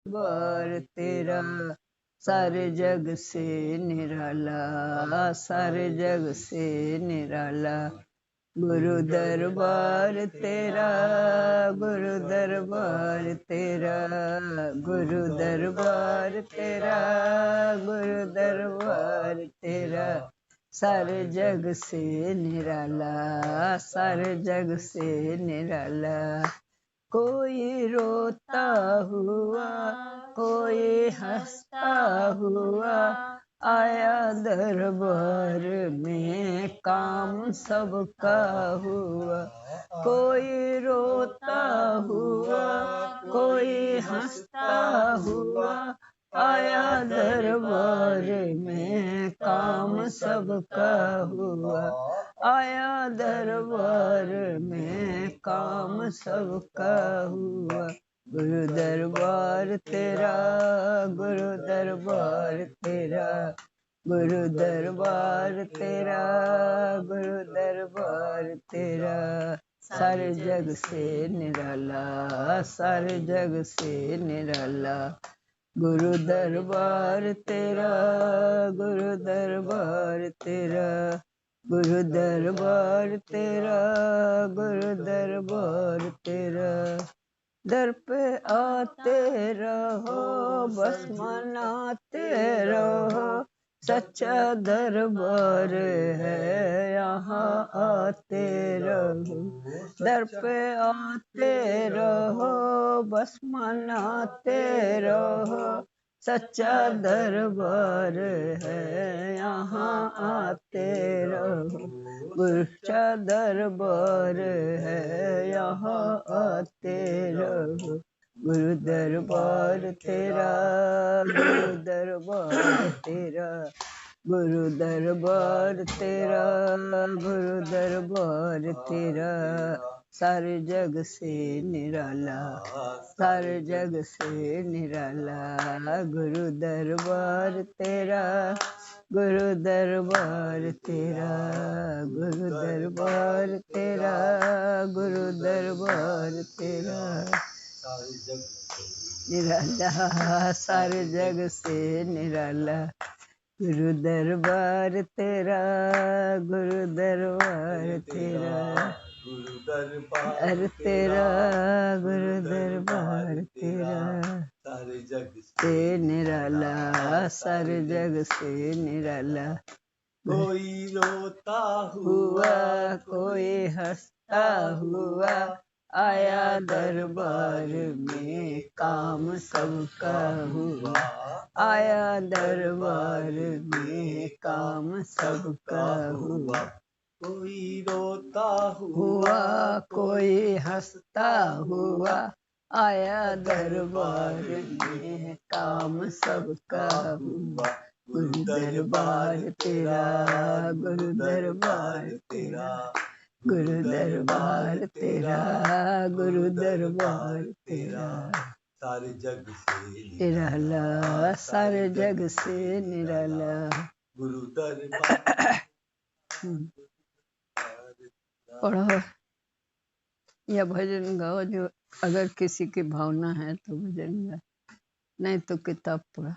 दरबार तेरा सारे जग से निराला, सारे जग से निराला। गुरु दरबार तेरा, गुरु दरबार तेरा, गुरु दरबार तेरा, गुरु दरबार तेरा सारे जग से निराला, सारे जग से निराला। कोई रोता हुआ, कोई हंसता हुआ आया दरबार में, काम सबका हुआ। कोई रोता हुआ, कोई हंसता हुआ आया दरबार में, काम सबका हुआ। आया दरबार में, काम सबका हुआ। गुरु दरबार तेरा, गुरु दरबार तेरा, गुरु दरबार तेरा, गुरु दरबार तेरा सारे जग से निराला, सारे जग से निराला। गुरु दरबार तेरा, गुरु दरबार तेरा, गुरु दरबार तेरा, गुरु दरबार तेरा। दर पे आते रहो, बस मनाते रहो, सच्चा दरबार है यहाँ आते रहो। दर पे आते रहो, बस मनाते रहो, सच्चा दरबार है यहाँ आते रहो। गुरु दरबार है यहाँ आते रहो। गुरु दरबार तेरा, गुरु दरबार तेरा, गुरु दरबार तेरा, गुरु दरबार तेरा सारे जग से निराला, सारे जग से निराला। गुरु दरबार तेरा, गुरु दरबार तेरा, गुरु दरबार तेरा, गुरु दरबार तेरा निराला, सारे जग से निराला। गुरु दरबार तेरा, गुरु दरबार तेरा, गुरु दरबार तेरा, गुरु दरबार तेरा सारे जग से निराला, सारे जग से निराला। कोई रोता हुआ, कोई हंसता हुआ आया दरबार में, काम सबका हुआ। आया दरबार में, काम सबका हुआ। कोई रोता हुआ, कोई हंसता हुआ आया दरबार में, काम सबका हुआ। गुरु दरबार तेरा, गुरु दरबार तेरा, गुरु दरबार तेरा, गुरु दरबार तेरा सारे जग से निराला, सारे जग से निराला। गुरु दरबार पढ़ो या भजन गाओ, जो अगर किसी की भावना है तो भजन गाओ, नहीं तो किताब पढ़ो।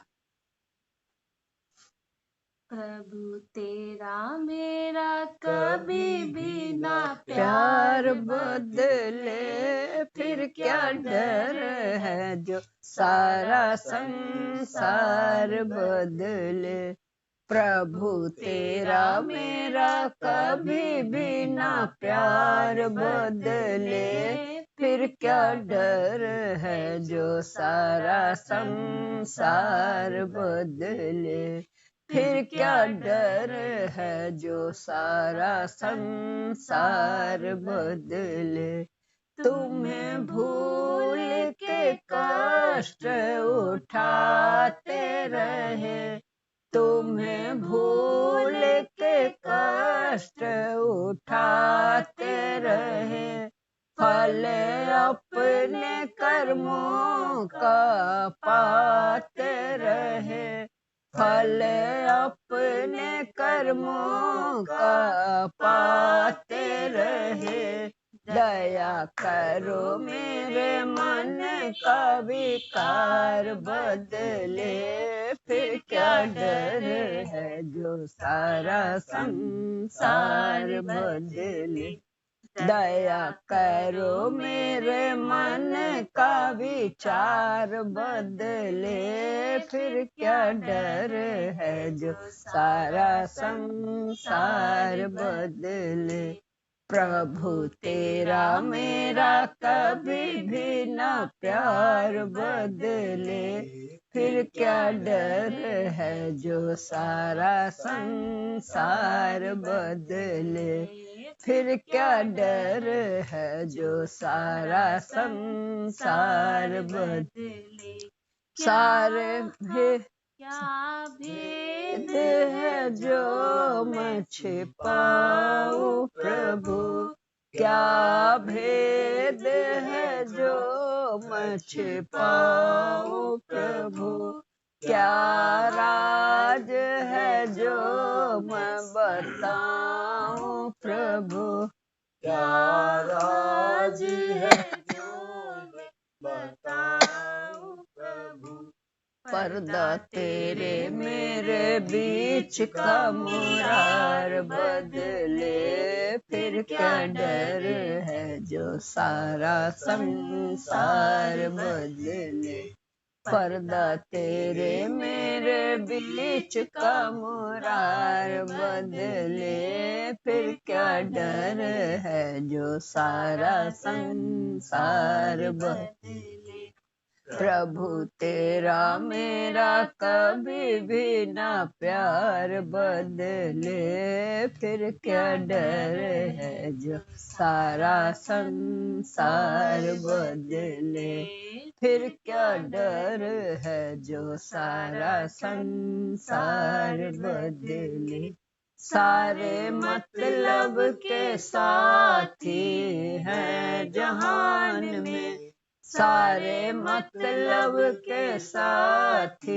प्रभु तेरा मेरा कभी भी ना प्यार बदले, फिर क्या डर है जो सारा संसार बदले। प्रभु तेरा मेरा कभी भी ना प्यार बदले, फिर क्या डर है जो सारा संसार बदले। फिर क्या डर है जो सारा संसार बदले। तुम्हें भूल के कष्ट उठाते रहे, तुम्हें भूल के कष्ट उठाते रहे। फल अपने कर्मों का पाते रहे, फल अपने कर्मों का पाते रहे। दया करो मेरे मन का विकार बदले, फिर क्या डर है जो सारा संसार बदले। दया करो मेरे मन का विचार बदले, फिर क्या डर है जो सारा संसार बदले। प्रभु तेरा मेरा कभी भी न प्यार बदले, फिर क्या डर है जो सारा संसार बदले। फिर क्या डर है जो सारा संसार बदले। सारे क्या भेद है जो मैं छिपाऊं प्रभु, क्या भेद है जो मैं छिपाऊं प्रभु, क्या राज है जो मैं बताऊं प्रभु, क्या राज है जो मैं बताऊं प्रभु। पर्दा तेरे मेरे बीच का मुरार बदले, फिर क्या डर है जो सारा संसार बदले। पर्दा तेरे मेरे बीच का मुरार बदले, फिर क्या डर है जो सारा संसार बदले। प्रभु तेरा मेरा कभी भी ना प्यार बदले, फिर क्या डर है जो सारा संसार बदले। फिर क्या डर है जो सारा संसार बदले। सारे मतलब के साथी हैं जहान में, सारे मतलब के साथी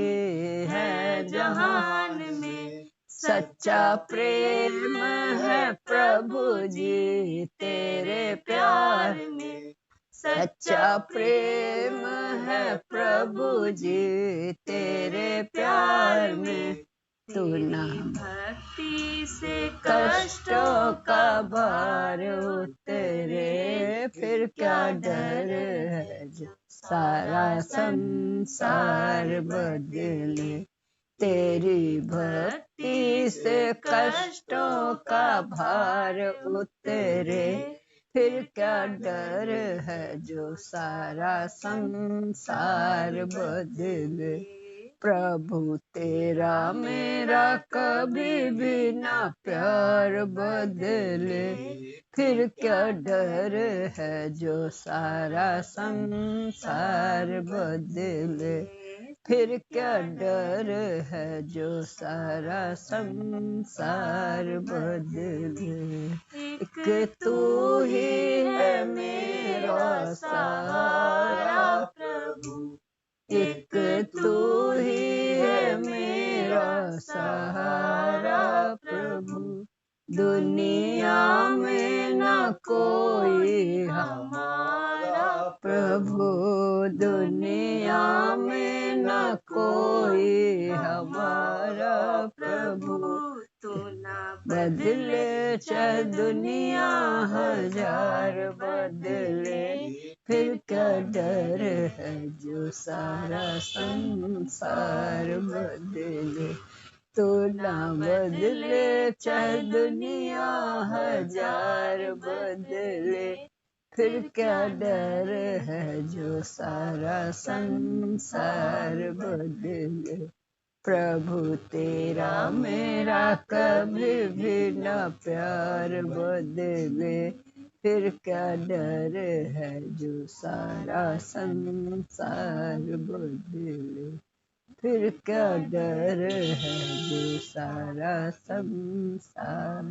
हैं जहान में, सच्चा प्रेम है प्रभु जी तेरे प्यार में, सच्चा प्रेम है प्रभु जी तेरे प्यार में। तू ना भक्ति से कष्टों का भार उतरे, फिर क्या डर है जो सारा संसार बदले। तेरी भक्ति से कष्टों का भार उतरे, फिर क्या डर है जो सारा संसार बदले। प्रभु तेरा मेरा कभी भी ना प्यार बदले, फिर क्या डर है जो सारा संसार बदले। फिर क्या डर है जो सारा संसार बदले। एक तू ही है मेरा सहारा प्रभु, एक तू ही है मेरा सहारा प्रभु, दुनिया में न कोई हमारा प्रभु, दुनिया में न कोई हमारा प्रभु। तू ना बदले चाहे दुनिया हजार बदले, फिर क्या डर है जो सारा संसार बदले। तू ना बदले चाहे दुनिया हजार बदले, फिर क्या डर है जो सारा संसार बदले। प्रभु तेरा मेरा कभी भी न प्यार बदले, फिर क्या डर है जो सारा संसार बदले। फिर क्या डर है जो सारा संसार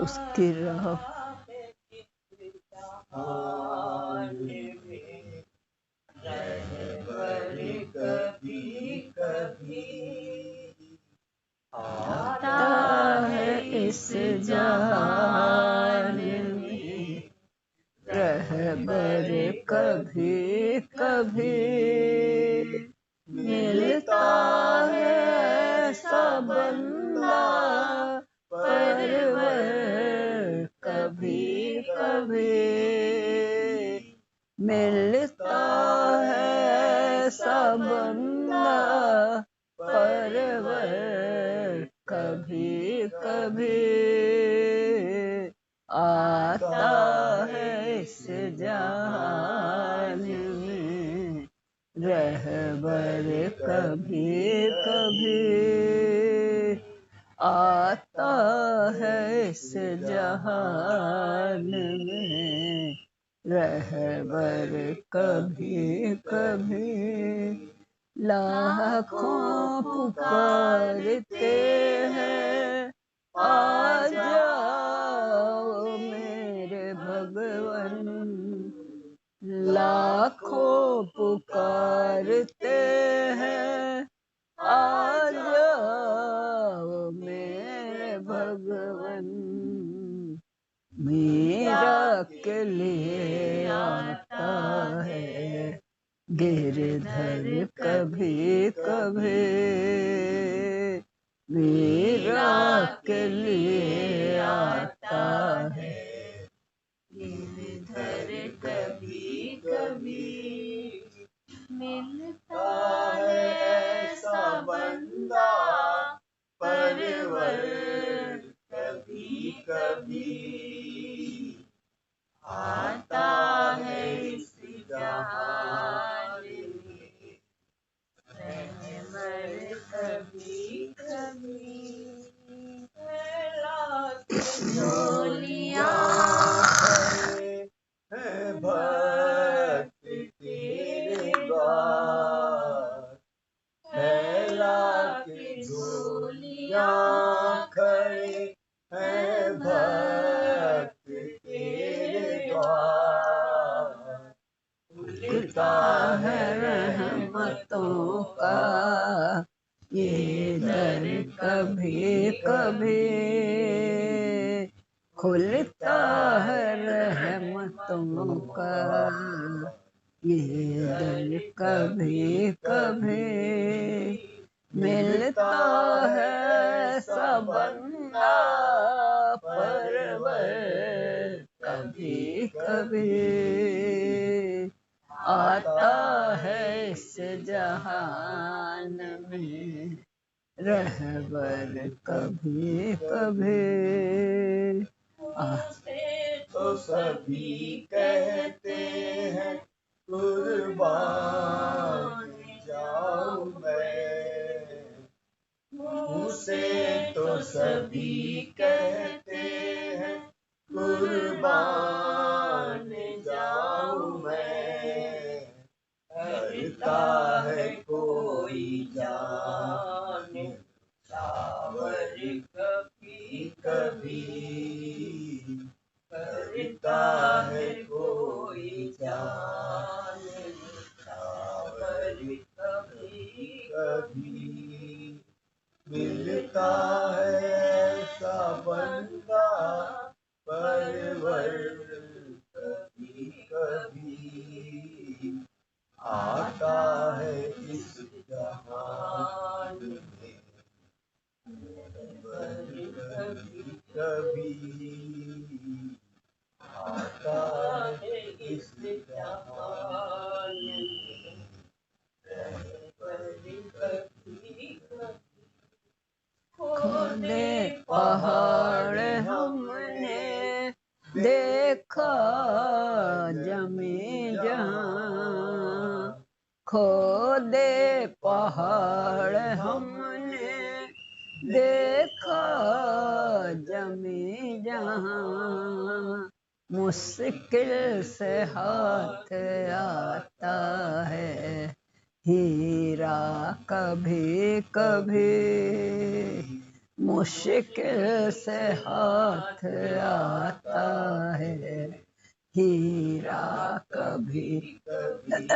उसकी राह कभी कभी आता है इस जहान मिलता है ऐसा बंदा परवर कभी कभी, मिलता है ऐसा बंदा परवर कभी कभी, आता है इस जहान में रहबर कभी कभी, आता है इस जहान में रहबर कभी कभी, लाखों पुकारते हैं आ जाओ मेरे भगवन, लाखों पुकारते हैं आ जाओ मेरे भगवन, मीरा के लिए आता है गिरधर कभी कभी, मीरा के लिए आता है गिरधर कभी कभी, मिलता है ऐसा बंदा परवर कभी कभी, आता है इस जहान में रहबर कभी कभी, झोलियां है भक्त तेरे द्वार, फैला के झोलियां खड़े हैं भक्त तेरे द्वार, खुलता है रहमतों का ये दर कभी कभी, खुलता है रहमतों का ये दर कभी कभी, मिलता है ऐसा बंदा परवर कभी कभी, आता है इस जहान में रहबर कभी कभी, तो सभी कहते हैं कुर्बान जाऊं मैं, मुँह से तो सभी कहते हैं कुर्बान जाऊं मैं, करता है कोई जान सावर कभी कभी, करता है कोई जान सावर कभी कभी, मिलता है ऐसा बंदा परवर कभी कभी, आता है इस जहान में कभी कभी, आता है इस जहान में कभी कभी, खोदे पहाड़ हमने देखा जमी जहां, खोदे पहाड़ हमने देखा जमी जहां, मुश्किल से हाथ आता है हीरा कभी कभी, मुश्किल से हाथ आता है हीरा कभी कभी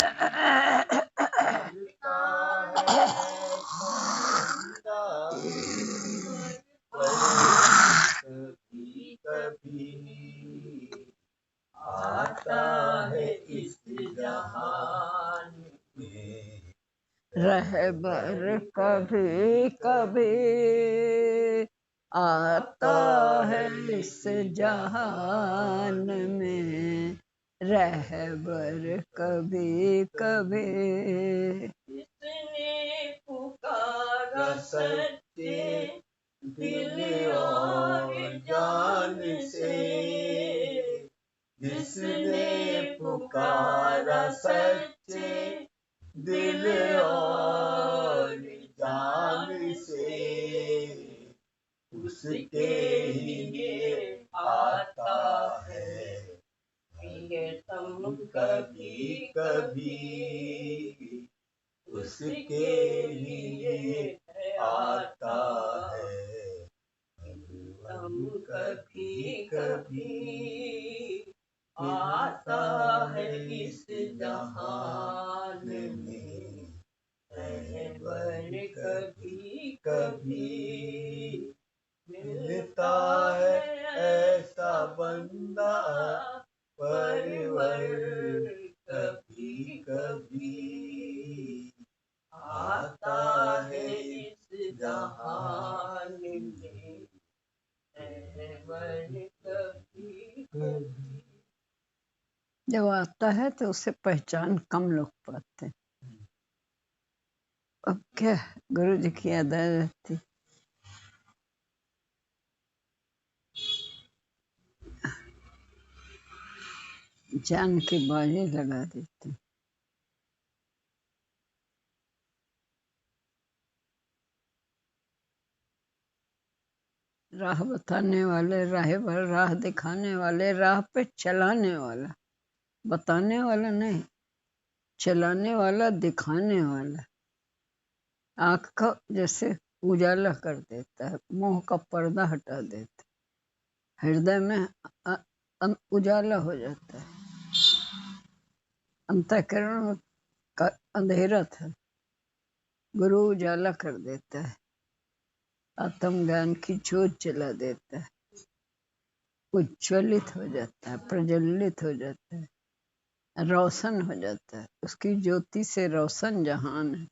कभी, आता है इस जहान रहबर कभी कभी आता है इस जहान में, रहबर कभी कभी। जिसने पुकारा सच्चे दिल और जान से, जिसने पुकारा सच्चे दिल और जान से, उसके लिए आता है प्रियतम कभी कभी, उसके लिए आता है प्रियतम कभी कभी, आता है इस जहान में रहबर कभी कभी, मिलता है ऐसा बंदा परवर कभी कभी, आता है इस जहान में रहबर कभी कभी। जब आता है तो उसे पहचान कम लोग पाते हैं। अब क्या, गुरु जी की अदा रहती, जान की बाजी लगा देती। राह बताने वाले, राहबर, राह दिखाने वाले, राह पे चलाने वाला, बताने वाला नहीं, चलाने वाला, दिखाने वाला, आँख का जैसे उजाला कर देता है, मुंह का पर्दा हटा देता है, हृदय में उजाला हो जाता है, अंतःकरण का अंधेरा था, गुरु उजाला कर देता है, आत्म ज्ञान की जोत जला देता है, उज्ज्वलित हो जाता है, प्रज्वलित हो जाता है, रोशन हो जाता है। उसकी ज्योति से रोशन जहान है।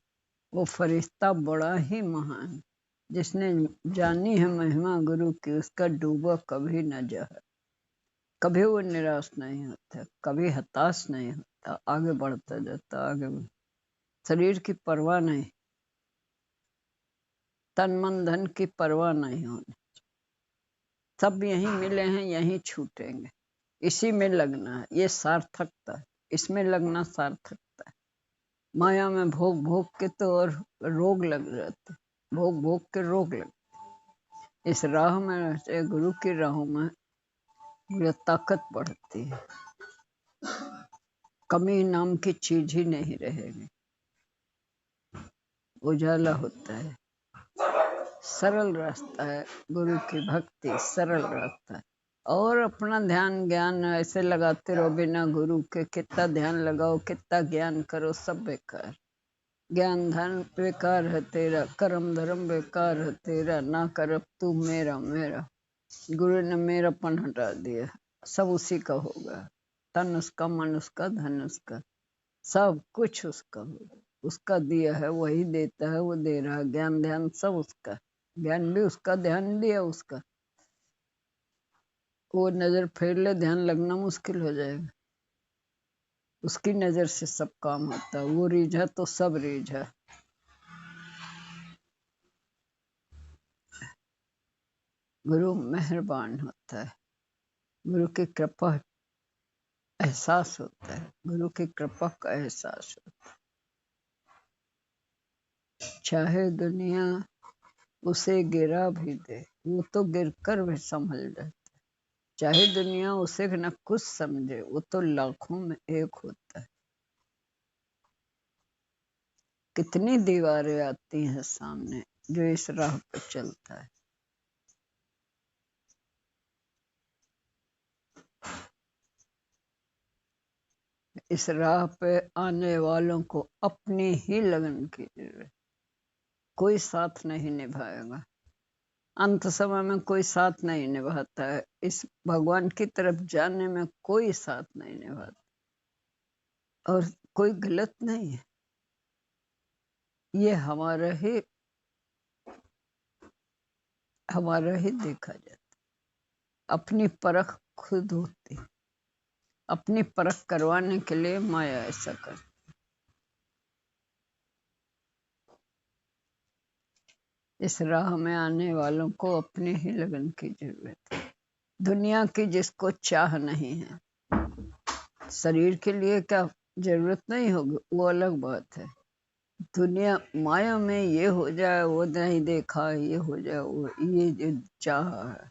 वो फरिश्ता बड़ा ही महान, जिसने जानी है महिमा गुरु की, उसका डूबा कभी न जाए। कभी वो निराश नहीं होता, कभी हताश नहीं होता, आगे बढ़ता जाता, आगे शरीर की परवाह नहीं, तन मन धन की परवाह नहीं होनी, सब यहीं मिले हैं, यहीं छूटेंगे, इसी में लगना है, ये सार्थकता है, इसमें लगना सार्थकता है। माया में भोग भोग के तो और रोग लग जाते, भोग भोग के रोग लग। इस राह में, गुरु की राहों में मुझे ताकत बढ़ती है, कमी नाम की चीज ही नहीं रहेगी, उजाला होता है, सरल रास्ता है गुरु की भक्ति, सरल रास्ता है। और अपना ध्यान ज्ञान ऐसे लगाते रहो बिना गुरु के, कितना ध्यान लगाओ, कितना ज्ञान करो, सब बेकार। ज्ञान धन बेकार है तेरा, कर्म धर्म बेकार है तेरा, ना कर अब तू मेरा मेरा। गुरु ने मेरापन हटा दिया, सब उसी का होगा, तन उसका, मन उसका, धन उसका, सब कुछ उसका होगा, उसका दिया है, वही देता है, वो दे रहा है, ज्ञान ध्यान सब उसका, ज्ञान भी उसका, ध्यान दिया उसका। वो नजर फेर ले, ध्यान लगना मुश्किल हो जाएगा। उसकी नजर से सब काम होता है, वो रीझा तो सब रीझा। गुरु मेहरबान होता है, गुरु की कृपा एहसास होता है, गुरु की कृपा का एहसास होता है। चाहे दुनिया उसे गिरा भी दे, वो तो गिरकर भी संभल जाता है। चाहे दुनिया उसे न कुछ समझे, वो तो लाखों में एक होता है। कितनी दीवारें आती हैं सामने जो इस राह पर चलता है। इस राह पे आने वालों को अपनी ही लगन की जरूरत, कोई साथ नहीं निभाएगा, अंत समय में कोई साथ नहीं निभाता है। इस भगवान की तरफ जाने में कोई साथ नहीं निभाता, और कोई गलत नहीं है, ये हमारा ही देखा जाता। अपनी परख खुद होती, अपनी परख करवाने के लिए माया ऐसा कर। इस राह में आने वालों को अपनी ही लगन की जरूरत है। दुनिया की जिसको चाह नहीं है, शरीर के लिए क्या जरूरत नहीं होगी, वो अलग बात है। दुनिया माया में ये हो जाए, वो नहीं देखा, ये हो जाए, वो ये जो चाह है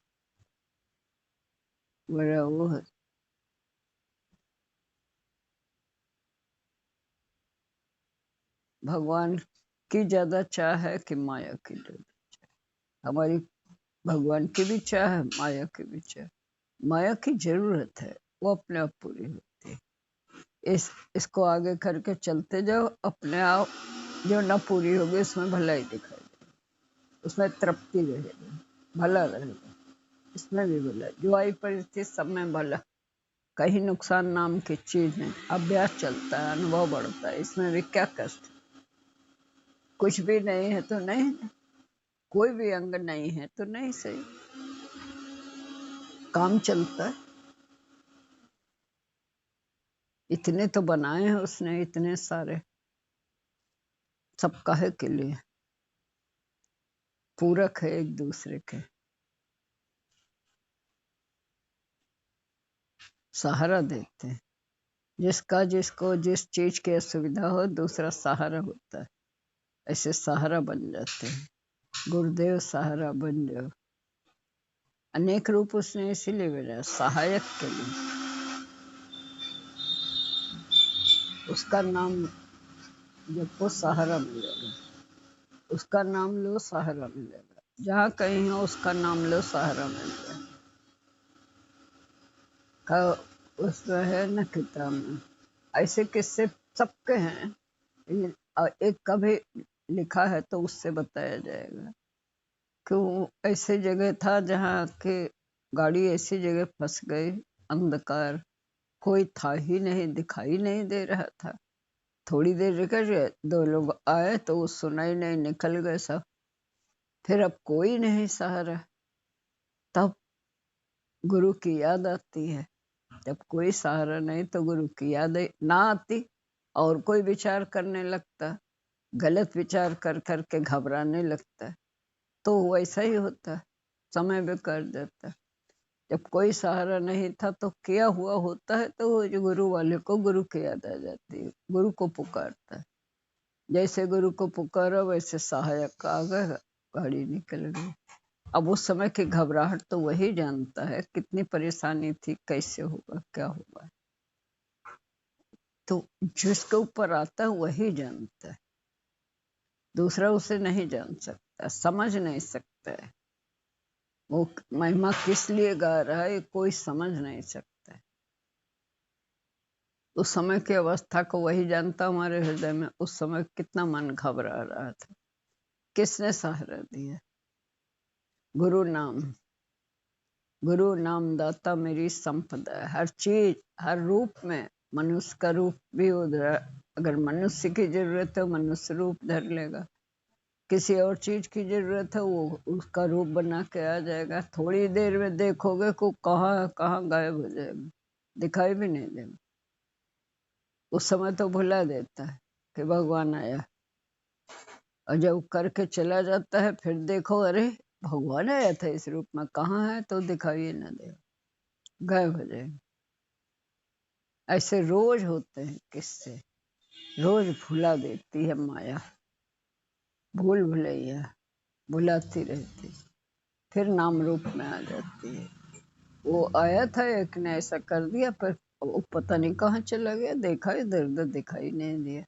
मेरा वो है। भगवान की ज्यादा चाह है कि माया की ज्यादा? हमारी भगवान की भी चाह है, माया की भी चाह। माया की जरूरत है, वो अपने आप पूरी होती है। इसको आगे करके चलते जाओ, अपने आप जो न पूरी होगी उसमें भलाई दिखाई देगी, उसमें तृप्ति रहेगी, भला रहेगा। इसमें भी भला, जो आई परिस्थिति सब में भला, कहीं नुकसान नाम की चीज नहीं। अभ्यास चलता है, अनुभव बढ़ता है, इसमें भी क्या कष्ट। कुछ भी नहीं है तो नहीं, कोई भी अंग नहीं है तो नहीं सही, काम चलता है। इतने तो बनाए हैं उसने, इतने सारे, सब काहे के लिए? पूरक है एक दूसरे के, सहारा देते हैं। जिसका जिसको जिस चीज की असुविधा हो, दूसरा सहारा होता है, ऐसे सहारा बन जाते हैं। गुरुदेव सहारा बन जाओ। अनेक रूप उसने इसीलिए बनाया, सहायक के लिए। उसका नाम जपो, सहारा मिलेगा। उसका नाम लो, सहारा मिलेगा। जहाँ कहीं हो उसका नाम लो, सहारा मिलेगा। उसमें है न किताब में ऐसे किस्से सबके हैं। एक का भी लिखा है तो उससे बताया जाएगा कि वो ऐसे जगह था जहाँ के गाड़ी ऐसी जगह फंस गई, अंधकार, कोई था ही नहीं, दिखाई नहीं दे रहा था। थोड़ी देर रुके, दो लोग आए तो वो सुनाई नहीं, निकल गए सब। फिर अब कोई नहीं सहारा, तब गुरु की याद आती है। जब कोई सहारा नहीं तो गुरु की याद ना आती, और कोई विचार करने लगता, गलत विचार कर करके घबराने लगता है, तो वैसा ही होता है, समय बेकार जाता है। जब कोई सहारा नहीं था तो किया हुआ होता है, तो वो जो गुरु वाले को गुरु की याद आ जाती है, गुरु को पुकारता है। जैसे गुरु को पुकारा वैसे सहायक आ गए, गाड़ी निकल गई। अब उस समय की घबराहट तो वही जानता है, कितनी परेशानी थी, कैसे होगा, क्या होगा। तो जिसके ऊपर आता है वही जानता है, दूसरा उसे नहीं जान सकता, समझ नहीं सकता है। वो महिमा किस लिए गा रहा है, कोई समझ नहीं सकता है। उस समय की अवस्था को वही जानता। हमारे हृदय में उस समय कितना मन घबरा रहा था, किसने सहारा दिया? गुरु नाम। गुरु नाम दाता मेरी संपदा है। हर चीज, हर रूप में, मनुष्य का रूप भी उधर, अगर मनुष्य की जरूरत है मनुष्य रूप धर लेगा, किसी और चीज की जरूरत है वो उसका रूप बना के आ जाएगा। थोड़ी देर में देखोगे को कहाँ कहाँ गायब हो जाएगा, दिखाई भी नहीं देगा। उस समय तो भुला देता है कि भगवान आया, और जब करके चला जाता है फिर देखो, अरे भगवान आया था इस रूप में, कहाँ है, तो दिखाई ना दे, गायब हो जाएगा। ऐसे रोज होते हैं किससे, रोज भुला देती है माया, भूल भुलैया भुलाती रहती, फिर नाम रूप में आ जाती है। वो आया था, एक ने ऐसा कर दिया, पर वो पता नहीं कहाँ चला गया, देखा इधर उधर दिखाई नहीं दिया,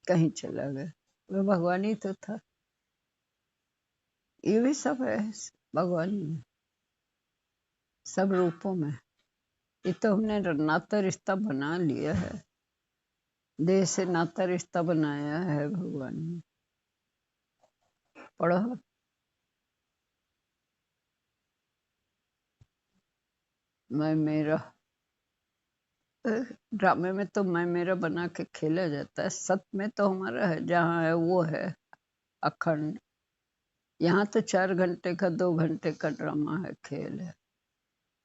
कहीं चला गया। वो भगवान ही तो था। ये भी सब है भगवान में, सब रूपों में। ये तो हमने नाता रिश्ता बना लिया है, देह से नाता रिश्ता बनाया है भगवान ने। पढ़ो, मैं मेरा, ड्रामे में तो मैं मेरा बना के खेला जाता है, सत्य में तो हमारा है, जहाँ है वो है अखंड। यहाँ तो 4 घंटे का 2 घंटे का ड्रामा है, खेल है।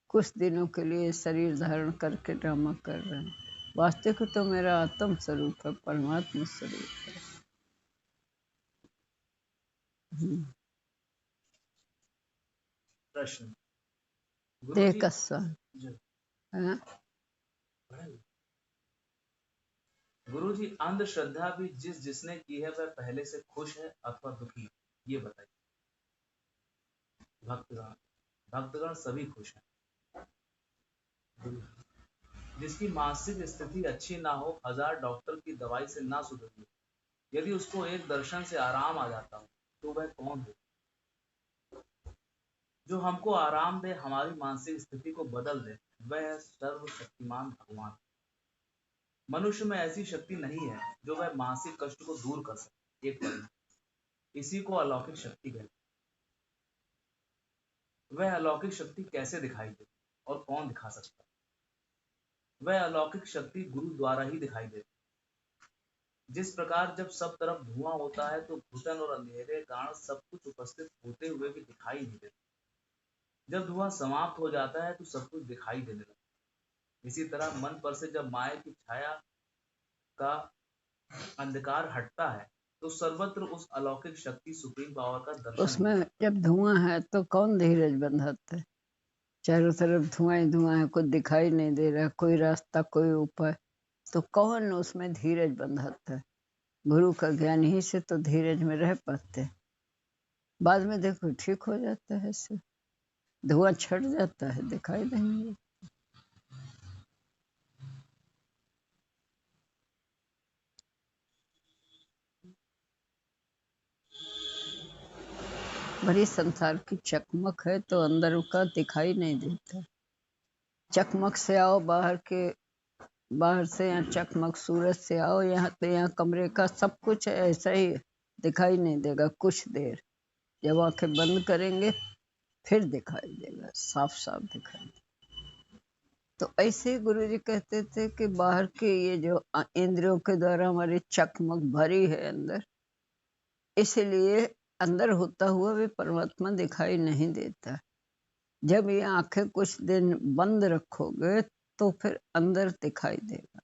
कुछ दिनों के लिए शरीर धारण करके ड्रामा कर रहे हैं। वास्तविक तो मेरा आत्म स्वरूप है, परमात्मा स्वरूप है। प्रश्न देह गुरुजी का स्वान जी है। गुरुजी, अंधश्रद्धा भी जिसने की है वह पहले से खुश है अथवा दुखी, ये बताइए। भक्तगण भक्तगण सभी खुश हैं। जिसकी मानसिक स्थिति अच्छी ना हो, 1000 डॉक्टर की दवाई से ना सुधरी, यदि उसको एक दर्शन से आराम आ जाता हो, तो वह कौन है? जो हमको आराम दे, हमारी मानसिक स्थिति को बदल दे, वह सर्वशक्तिमान भगवान। मनुष्य में ऐसी शक्ति नहीं है जो वह मानसिक कष्ट को दूर कर सके, एक पल में। इसी को अलौकिक शक्ति कहते हैं। वह अलौकिक शक्ति कैसे दिखाई दे और कौन दिखा सकता है? वह अलौकिक शक्ति गुरु द्वारा ही दिखाई देती। जिस प्रकार जब सब तरफ धुआं होता है तो घुटन और अंधेरे के कारण सब कुछ उपस्थित होते हुए भी दिखाई नहीं देता। जब धुआं समाप्त हो जाता है तो सब कुछ दिखाई देने लगता है। इसी तरह मन पर से जब माया की छाया का अंधकार हटता है तो सर्वत्र उस अलौकिक शक्ति सुप्रीम पावर का दर्शन उसमें जब धुआं है तो कौन धीरज बंधाता है? चारों तरफ धुआं ही धुआं है, कुछ दिखाई नहीं दे रहा, कोई रास्ता कोई उपाय, तो कौन उसमें धीरज बंधाता है? गुरु का ज्ञान ही से तो धीरज में रह पाते। बाद में देखो ठीक हो जाता है, इससे धुआं छट जाता है, दिखाई देंगे। बड़ी संसार की चकमक है तो अंदर का दिखाई नहीं देता। चकमक से आओ बाहर के, बाहर से यहाँ चकमक, सूरज से आओ यहाँ, तो यहाँ कमरे का सब कुछ ऐसा ही दिखाई नहीं देगा। कुछ देर जब आंखें बंद करेंगे फिर दिखाई देगा, साफ साफ दिखाई देगा। तो ऐसे ही गुरु जी कहते थे कि बाहर के ये जो इंद्रियों के द्वारा हमारी चकमक भरी है अंदर, इसलिए अंदर होता हुआ भी परमात्मा दिखाई नहीं देता। जब ये आंखें कुछ दिन बंद रखोगे तो फिर अंदर दिखाई देगा।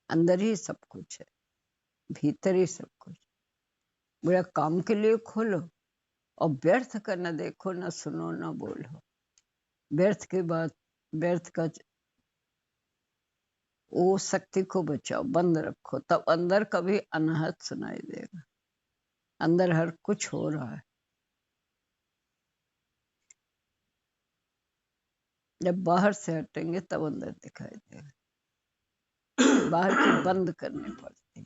अंदर ही सब कुछ है, भीतर ही सब कुछ। बुरा काम के लिए खोलो और व्यर्थ का न देखो, न सुनो, न बोलो। व्यर्थ के बाद व्यर्थ का वो शक्ति को बचाओ, बंद रखो, तब अंदर कभी अनाहत सुनाई देगा। अंदर हर कुछ हो रहा है। जब बाहर से हटेंगे तब अंदर दिखाई देगा। बाहर की बंद करनी पड़ती है,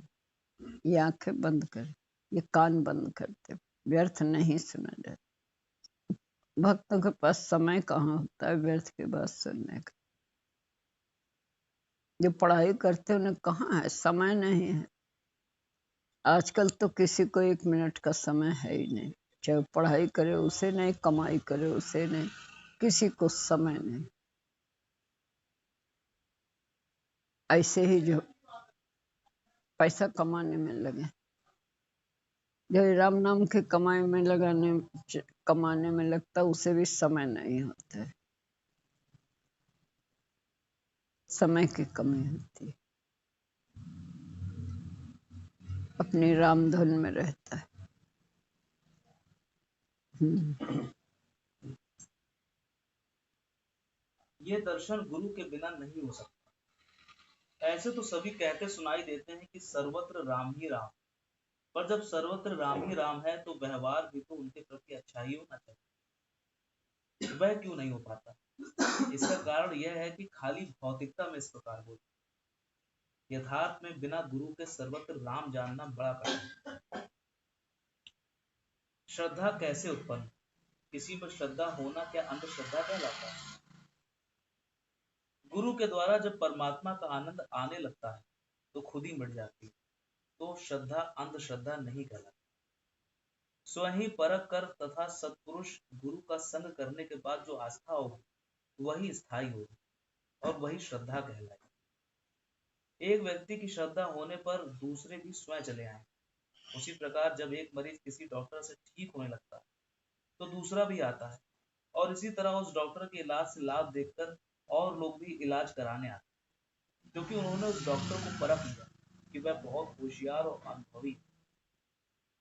ये आंखें बंद कर, ये कान बंद करते, व्यर्थ नहीं सुना जाता। भक्तों के पास समय कहाँ होता है व्यर्थ की बात सुनने का? जो पढ़ाई करते उन्हें कहाँ है समय? नहीं है। आजकल तो किसी को 1 मिनट का समय है ही नहीं। चाहे पढ़ाई करे उसे नहीं, कमाई करे उसे नहीं, किसी को समय नहीं। ऐसे ही जो पैसा कमाने में लगे, जो राम नाम के कमाई में कमाने में लगता, उसे भी समय नहीं होता है। समय की कमी होती है। अपनी रामधुन में रहता है। ये दर्शन गुरु के बिना नहीं हो सकता। ऐसे तो सभी कहते सुनाई देते हैं कि सर्वत्र राम ही राम, पर जब सर्वत्र राम ही राम है तो व्यवहार भी तो उनके प्रति अच्छा ही होना चाहिए। वह क्यों नहीं हो पाता? इसका कारण यह है कि खाली भौतिकता में इस प्रकार बोलते। यथार्थ में बिना गुरु के सर्वत्र राम जानना बड़ा कठिन है। श्रद्धा कैसे उत्पन्न? किसी पर श्रद्धा होना क्या अंधश्रद्धा कहलाता है? गुरु के द्वारा जब परमात्मा का आनंद आने लगता है तो खुद ही मिट जाती है, तो श्रद्धा अंधश्रद्धा नहीं कहलाती। स्वयं ही परख कर तथा सत्पुरुष गुरु का संग करने के बाद जो आस्था होगी वही स्थायी होगी और वही श्रद्धा कहलाएगी। एक व्यक्ति की श्रद्धा होने पर दूसरे भी स्वयं चले आए। उसी प्रकार जब एक मरीज किसी डॉक्टर से ठीक होने लगता है तो दूसरा भी आता है, और इसी तरह उस डॉक्टर के इलाज से लाभ देखकर और लोग भी इलाज कराने आते हैं, क्योंकि उन्होंने उस डॉक्टर को परख लिया कि वह बहुत होशियार और अनुभवी है।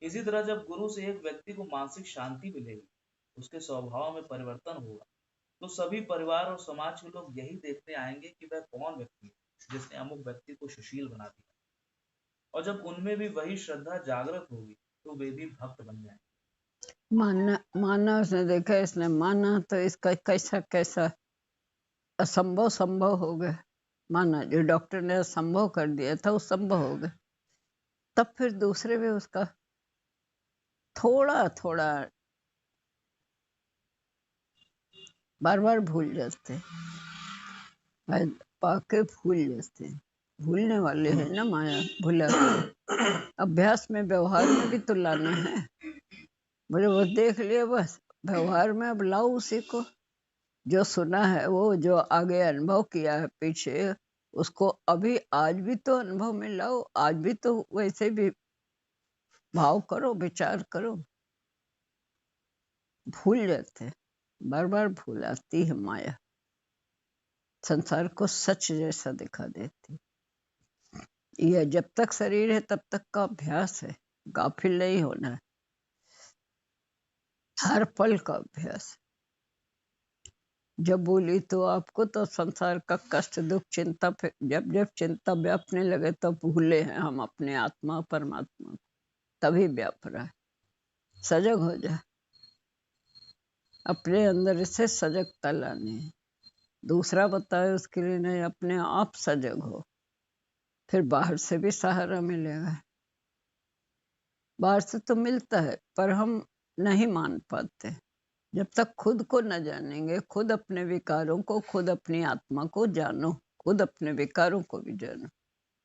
इसी तरह जब गुरु से एक व्यक्ति को मानसिक शांति मिलेगी, उसके स्वभाव में परिवर्तन होगा, तो सभी परिवार और समाज के लोग यही देखते आएंगे कि वह कौन व्यक्ति है जिसने अमुक व्यक्ति को सुशील बना दिया। और जब उनमें भी वही श्रद्धा जागृत होगी तो वे भी भक्त बन जाएंगे। माना माना उसने देखा, इसने माना तो इसका कैसा कैसा असंभव संभव हो गया। माना जो डॉक्टर ने असंभव कर दिया था वो संभव हो गया। तब फिर दूसरे भी उसका थोड़ा थोड़ा बार बार भूल जाते, पाके भूल जाते। भूलने वाले हैं ना माया, भूला अभ्यास में व्यवहार में भी तो लाना है। बोले वो देख लिया, बस व्यवहार में अब लाओ उसी को। जो सुना है वो, जो आगे अनुभव किया है पीछे, उसको अभी आज भी तो अनुभव में लाओ। आज भी तो वैसे भी भाव करो, विचार करो। भूल जाते, बार बार भूल आती है माया, संसार को सच जैसा दिखा देती। यह जब तक शरीर है तब तक का अभ्यास है, गाफिल नहीं होना है, हर पल का अभ्यास। जब बोली तो आपको तो संसार का कष्ट दुख चिंता, जब जब चिंता व्यापने लगे तो भूले हैं हम अपने आत्मा परमात्मा को, तभी व्याप रहा है। सजग हो जा, अपने अंदर से सजगता लानी है। दूसरा बताए उसके लिए नहीं, अपने आप सजग हो, फिर बाहर से भी सहारा मिलेगा। बाहर से तो मिलता है पर हम नहीं मान पाते। जब तक खुद को न जानेंगे, खुद अपने विकारों को, खुद अपनी आत्मा को जानो, खुद अपने विकारों को भी जानो।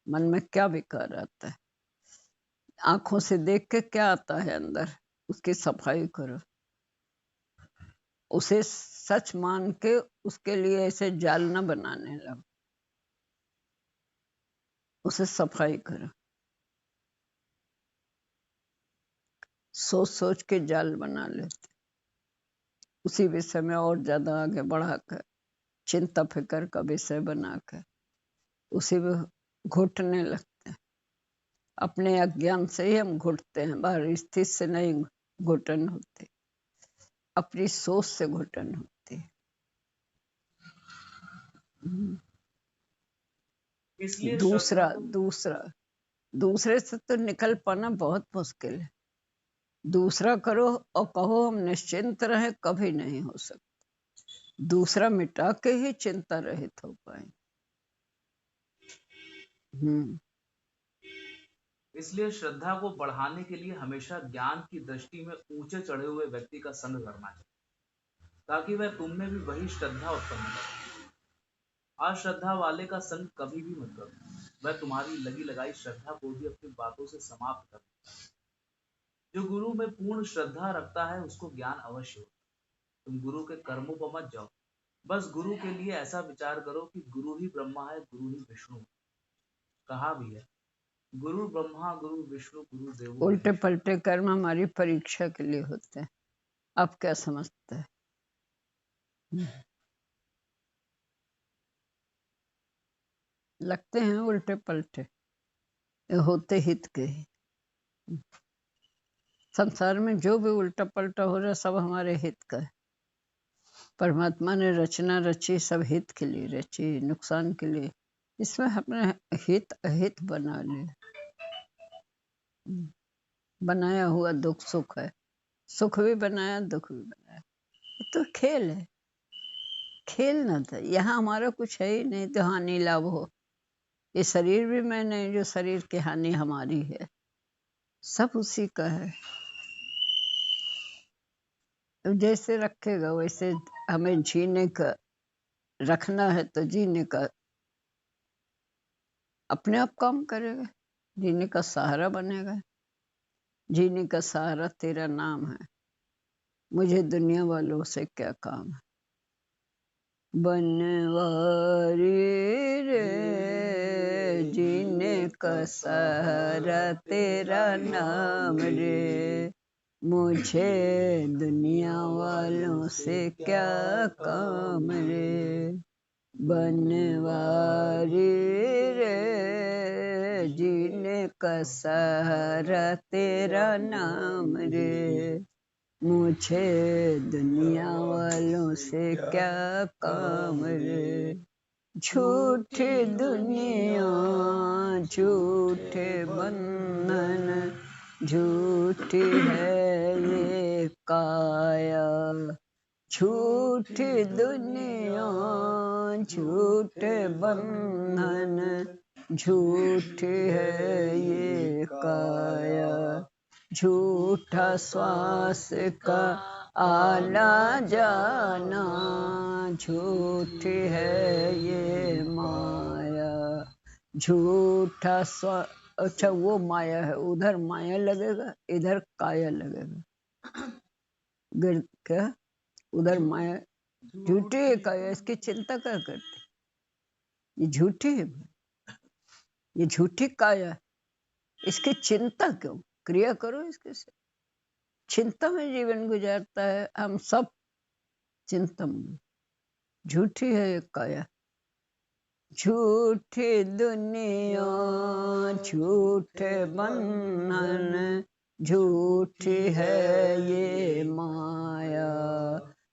मन में क्या विकार आता है, आंखों से देख के क्या आता है अंदर, उसकी सफाई करो। उसे सच मान के उसके लिए ऐसे जाल न बनाने लगो, उसे सफाई करो। सोच सोच के जाल बना लेते, उसी विषय में और ज्यादा आगे बढ़ाकर चिंता फिकर का विषय बनाकर उसी में घुटने लगते हैं। अपने अज्ञान से ही हम घुटते हैं, बाहर स्थिति से नहीं घुटन होती, अपनी सोच से घुटन होती है। इसलिए दूसरा दूसरा दूसरे से तो निकल पाना बहुत मुश्किल है। दूसरा करो और कहो हम निश्चिंत रहे, कभी नहीं हो सकता। दूसरा मिटा के ही चिंता रहित हो पाए। इसलिए श्रद्धा को बढ़ाने के लिए हमेशा ज्ञान की दृष्टि में ऊंचे चढ़े हुए व्यक्ति का संग करना चाहिए, ताकि वह तुम में भी वही श्रद्धा उत्पन्न करे। अश्रद्धा वाले का संग कभी भी मत करो, वह तुम्हारी लगी लगाई श्रद्धा को भी अपनी बातों से समाप्त कर देता है। जो गुरु में पूर्ण श्रद्धा रखता है उसको ज्ञान अवश्य होता है। तुम गुरु के कर्मों पर मत जाओ, बस गुरु के लिए ऐसा विचार करो कि गुरु ही ब्रह्मा है, गुरु ही विष्णु है। कहा भी है, गुरु ब्रह्मा गुरु विष्णु गुरु देवो। उल्टे पलटे कर्म हमारी परीक्षा के लिए होते हैं। आप क्या समझते हैं? लगते हैं उल्टे पलटे, होते हित के ही। संसार में जो भी उल्टा पलटा हो रहा है सब हमारे हित का है। परमात्मा ने रचना रची सब हित के लिए रची, नुकसान के लिए। इसमें हमने हित अहित बना लिया। बनाया हुआ दुख सुख है, सुख भी बनाया दुख भी बनाया। ये तो खेल है, खेल ना था। यहाँ हमारा कुछ है ही नहीं तो हानि लाभ हो। ये शरीर भी मैं नहीं जो शरीर की हानि हमारी है, सब उसी का है। तो जैसे रखेगा वैसे हमें जीने का रखना है, तो जीने का अपने आप काम करेगा, जीने का सहारा बनेगा। जीने का सहारा तेरा नाम है, मुझे दुनिया वालों से क्या काम है। बनवारी रे जीने का सहारा तेरा नाम रे, मुझे दुनिया वालों से क्या काम रे। बनवारी रे जीने का सहारा तेरा नाम रे, मुझे दुनिया वालों से क्या काम रे। झूठी दुनिया झूठे बंधन, झूठी है ये काया। झूठी दुनिया झूठे बंधन, झूठी है ये काया। झूठा श्वास का आना जाना, झूठी है ये माया। झूठा अच्छा वो माया है, उधर माया लगेगा इधर काया लगेगा। क्या उधर माया झूठी है काया, इसकी चिंता क्या करते? ये झूठी है, ये झूठी काया, इसकी चिंता क्यों? क्रिया करो इसके से। चिंता में जीवन गुजारता है, हम सब चिंता में। झूठी है ये काया। झूठी दुनिया झूठे बंधन, झूठी है ये माया।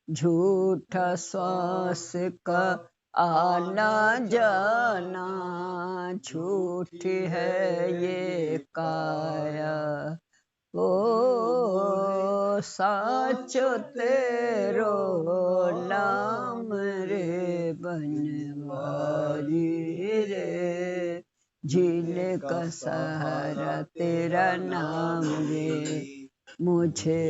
झूठा श्वास का आना जाना, झूठी है ये काया। ओ साचो तेरो नाम रे बनवारी रे, जीने का सहारा तेरा नाम रे, मुझे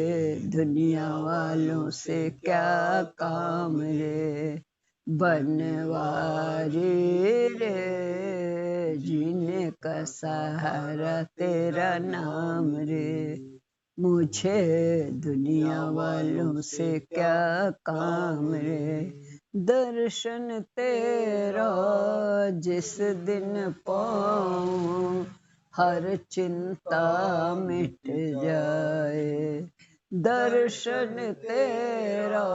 दुनिया वालों से क्या काम रे। बनवारी रे जीने का सहारा तेरा नाम रे, मुझे दुनिया वालों से क्या काम रे। दर्शन तेरा जिस दिन पाऊं, हर चिंता मिट जाए। दर्शन तेरा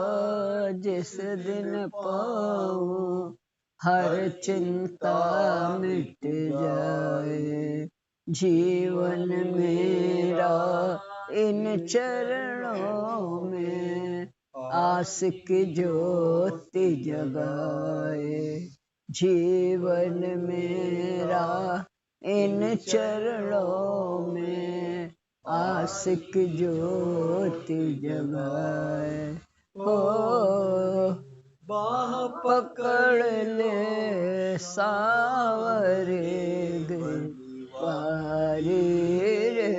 जिस दिन पाऊं, हर चिंता मिट जाए। जीवन मेरा इन चरणों में आस की ज्योति जगाए। जीवन मेरा इन चरणों में आस की ज्योति जगाए। हो बाह पकड़ ले सावरे वारी रे,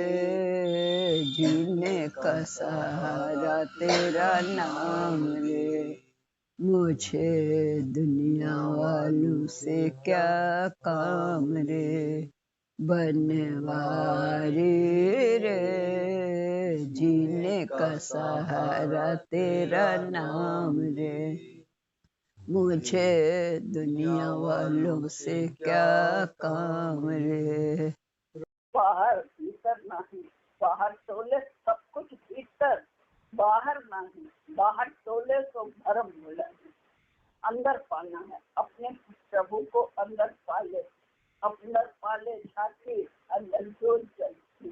जीने का सहारा तेरा नाम रे, मुझे दुनिया वालों से क्या काम रे। बनवारी रे जीने का सहारा तेरा नाम रे, मुझे दुनिया वालों से क्या काम रे। बाहर भीतर नहीं, बाहर टोले सब कुछ भीतर, बाहर नहीं। बाहर टोले तो भरम बोला है, अंदर पाना है। अपने प्रभु को अंदर पाले, अंदर पाले झांकी, अंदर जोत जलती,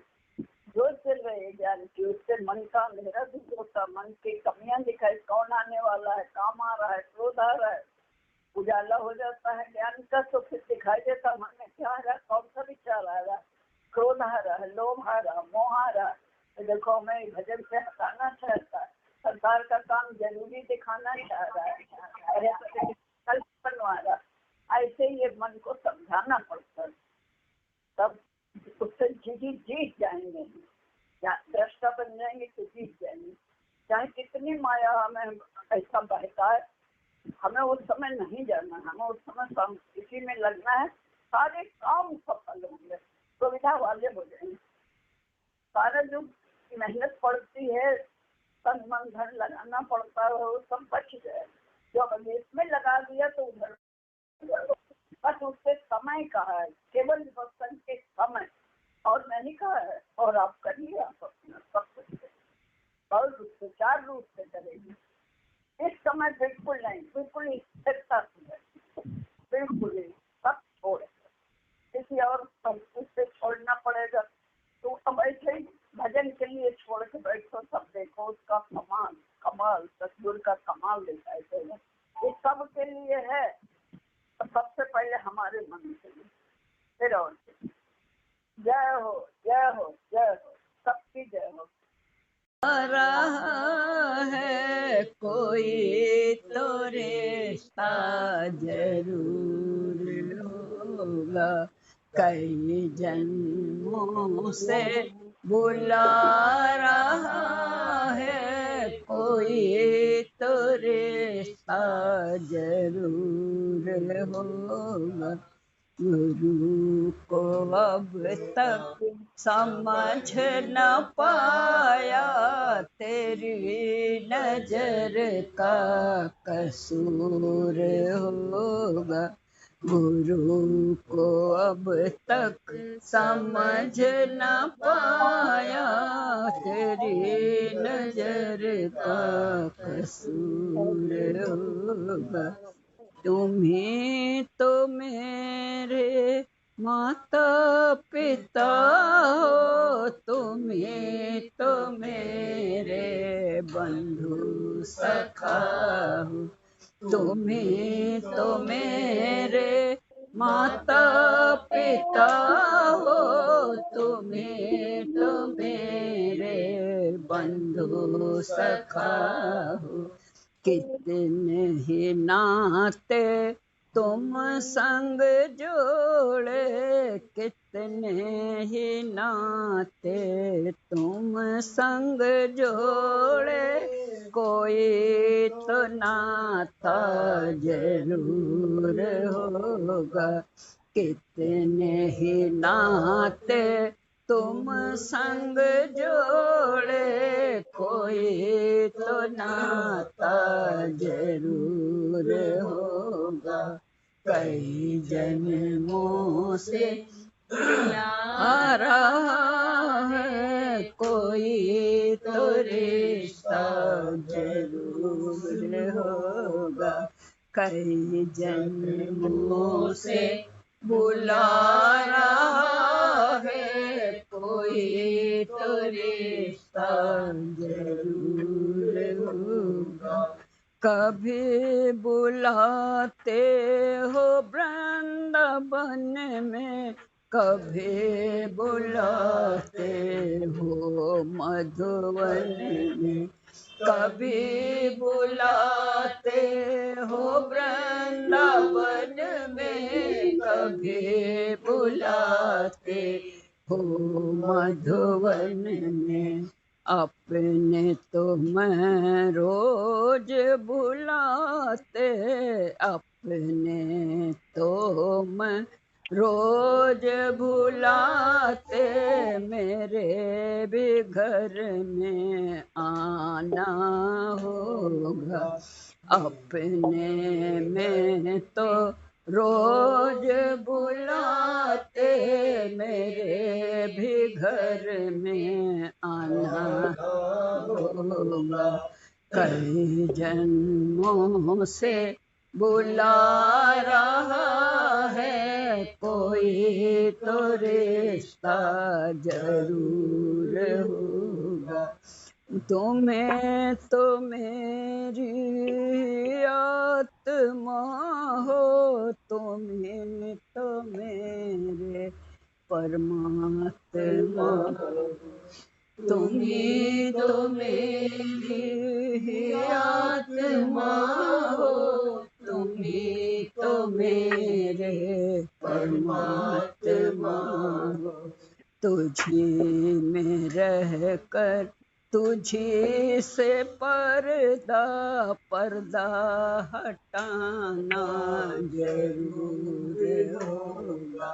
जोत जल रहे ज्ञान की। उससे मन का अंधेरा दूर होता, मन की कमियां दिखाई, कौन आने वाला है, काम आ रहा है, क्रोध आ रहा है, उजाला हो जाता है ज्ञान का। तो फिर दिखाई देता मन में क्या आ रहा है, कौन सा विचार आ रहा है, क्रोध आ रहा है, लोभ आ रहा, मोह आ रहा है। देखो मैं भजन से हटाना चाहता है, सरकार का काम जरूरी दिखाना चाह रहा है, कल्प बनवा रहा। ऐसे ये मन को समझाना पड़ता है, तब उससे जीत जाएंगे, या दृष्टा बन जाएंगे तो जीत जाएंगे। चाहे कितनी माया हमें ऐसा बहता है, हमें उस समय नहीं जाना, हमें उस समय इसी में लगना है। सारे काम सफल होंगे, सुविधा वाले हो जाएंगे। सारा जो मेहनत पड़ती है, तन मन धन लगाना पड़ता है, वो सब बच जाए। जो अगर इसमें लगा दिया तो उधर बस उससे समय कहा है, केवल भक्तन के समय, और नहीं कहा है। और आप करिए, आप अपना सब कुछ और सुचार रूप से करेंगे। इस समय बिल्कुल नहीं, बिल्कुल स्थिरता से, बिल्कुल ही सब छोड़, किसी और उससे छोड़ना पड़ेगा। तो अब ऐसे ही भजन के लिए छोड़ के बैठो, सब देखो उसका कमाल, कमाल सतगुरु का कमाल दिखाई देगा। ये सब के लिए है, तो सबसे पहले हमारे मन के लिए, फिर और जय हो, जय हो, जय हो, सबकी जय हो। रहा है कोई तो रिश्ता जरूर होगा, कई जन्मों से बुला रहा है कोई तो रिश्ता जरूर होगा। गुरु को अब तक समझ न पाया, तेरी नजर का कसूर होगा। गुरु को अब तक समझ न पाया, तेरी नजर का कसूर होगा। तुम्हें तो मेरे माता पिता हो, तुम्हें तो मेरे बंधु सखा हो, तुम्हें तो मेरे माता पिता हो, तुम्हें तो मेरे बंधु सखा हो। कितने ही नाते तुम संग जोड़े, कितने ही नाते तुम संग जोड़े, कोई तो नाता जरूर होगा। कितने ही नाते तुम संग जोड़े, कोई तो नाता जरूर होगा। कई जन्मों से आ रहा है कोई तो रिश्ता जरूर होगा। कई जन्मों से बुला रहा है कोई तो रिश्ता जरूर होगा। कभी बुलाते हो वृंदावन में, कभी बुलाते हो मधुवन में, कभी बुलाते हो वृंदावन में, कभी बुलाते हो मधुवन में। अपने तो मैं रोज बुलाते, अपने तो मैं रोज बुलाते, मेरे भी घर में आना होगा। अपने में तो रोज बुलाते, मेरे भी घर में आना होगा। कई जन्मों से बुला रहा है कोई तो रिश्ता जरूर होगा। तुम्हें तो मेरी आत्मा हो, तुम्हें तो मेरे परमात्मा हो, तुम्हें तो मेरी आत्मा हो, तुम्हें तो मेरे परमात्मा हो। तुझी में रह कर तुझी से पर्दा हटाना जरूर होगा।